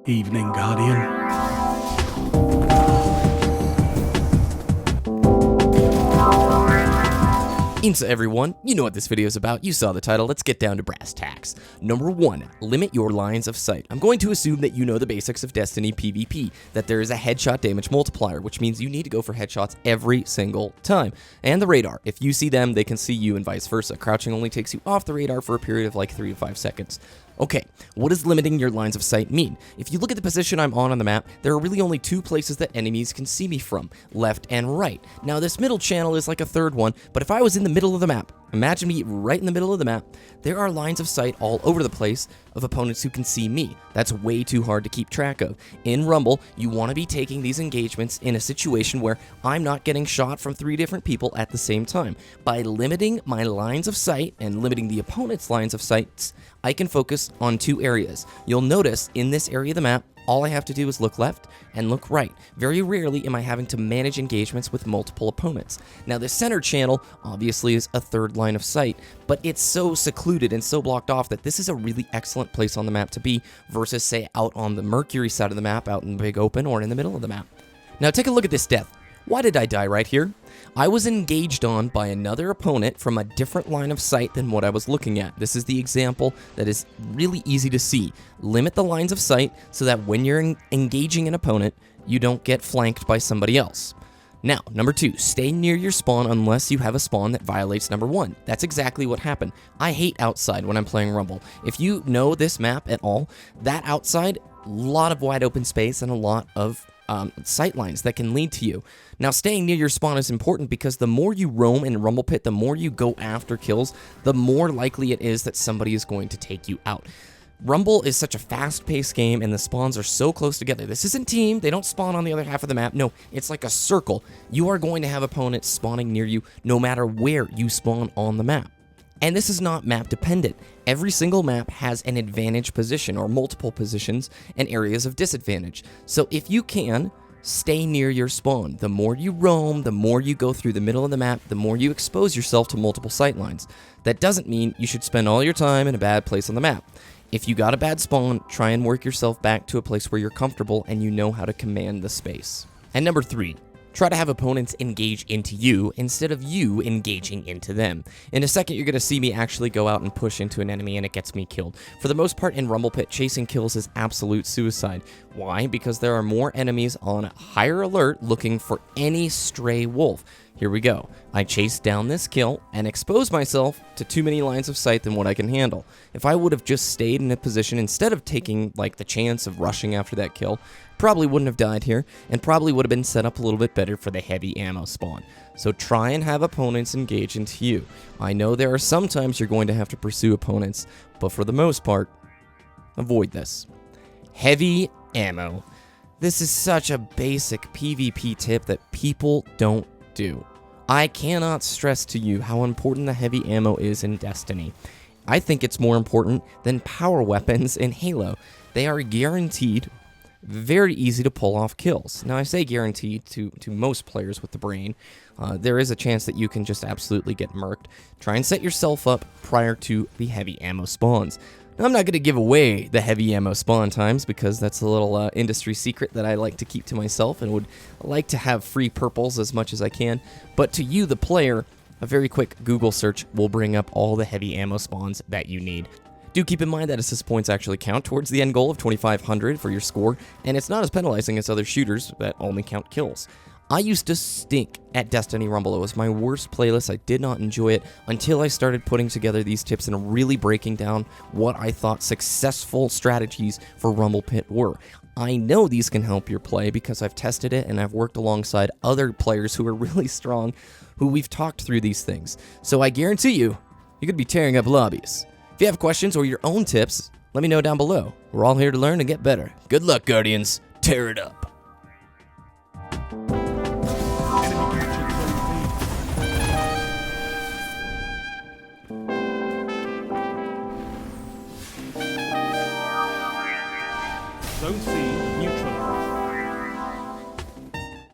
Evening, Guardian. Insa everyone, you know what this video is about, you saw the title, let's get down to brass tacks. Number 1, limit your lines of sight. I'm going to assume that you know the basics of Destiny PvP, that there is a headshot damage multiplier, which means you need to go for headshots every single time. And the radar, if you see them, they can see you and vice versa. Crouching only takes you off the radar for a period of like 3 to 5 seconds. Okay, what does limiting your lines of sight mean? If you look at the position I'm on the map, there are really only 2 places that enemies can see me from, left and right. Now this middle channel is like a third one, but if I was in the middle of the map, imagine me right in the middle of the map, there are lines of sight all over the place of opponents who can see me. That's way too hard to keep track of. In Rumble, you want to be taking these engagements in a situation where I'm not getting shot from 3 different people at the same time. By limiting my lines of sight and limiting the opponent's lines of sight, I can focus on 2 areas. You'll notice in this area of the map, all I have to do is look left and look right. Very rarely am I having to manage engagements with multiple opponents. Now the center channel obviously is a third line of sight, but it's so secluded and so blocked off that this is a really excellent place on the map to be versus say out on the Mercury side of the map, out in the big open, or in the middle of the map. Now take a look at this death. Why did I die right here? I was engaged on by another opponent from a different line of sight than what I was looking at. This is the example that is really easy to see. Limit the lines of sight so that when you're engaging an opponent, you don't get flanked by somebody else. Now, number 2, stay near your spawn unless you have a spawn that violates number 1. That's exactly what happened. I hate outside when I'm playing Rumble. If you know this map at all, that outside, a lot of wide open space and a lot of sight lines that can lead to you. Now, staying near your spawn is important because the more you roam in Rumble Pit, the more you go after kills, the more likely it is that somebody is going to take you out. Rumble is such a fast-paced game, and the spawns are so close together. This isn't team. They don't spawn on the other half of the map. No, it's like a circle. You are going to have opponents spawning near you no matter where you spawn on the map. And this is not map dependent. Every single map has an advantage position or multiple positions and areas of disadvantage. So if you can, stay near your spawn. The more you roam, the more you go through the middle of the map, the more you expose yourself to multiple sight lines. That doesn't mean you should spend all your time in a bad place on the map. If you got a bad spawn, try and work yourself back to a place where you're comfortable and you know how to command the space. And number 3, try to have opponents engage into you instead of you engaging into them. In a second, you're going to see me actually go out and push into an enemy and it gets me killed. For the most part in Rumble Pit, chasing kills is absolute suicide. Why? Because there are more enemies on higher alert looking for any stray wolf. Here we go. I chase down this kill and expose myself to too many lines of sight than what I can handle. If I would have just stayed in a position instead of taking like the chance of rushing after that kill, probably wouldn't have died here and probably would have been set up a little bit better for the heavy ammo spawn. So try and have opponents engage into you. I know there are some times you're going to have to pursue opponents, but for the most part, avoid this. Heavy ammo. This is such a basic PvP tip that people don't do. I cannot stress to you how important the heavy ammo is in Destiny. I think it's more important than power weapons in Halo. They are guaranteed, very easy to pull off kills. Now I say guaranteed to most players with the brain. There is a chance that you can just absolutely get murked. Try and set yourself up prior to the heavy ammo spawns. Now, I'm not going to give away the heavy ammo spawn times because that's a little industry secret that I like to keep to myself and would like to have free purples as much as I can. But to you, the player, a very quick Google search will bring up all the heavy ammo spawns that you need. Do keep in mind that assist points actually count towards the end goal of 2,500 for your score, and it's not as penalizing as other shooters that only count kills. I used to stink at Destiny Rumble. It was my worst playlist. I did not enjoy it until I started putting together these tips and really breaking down what I thought successful strategies for Rumble Pit were. I know these can help your play because I've tested it and I've worked alongside other players who are really strong, who we've talked through these things. So I guarantee you're going to be tearing up lobbies. If you have questions or your own tips, let me know down below. We're all here to learn and get better. Good luck, Guardians. Tear it up. Don't see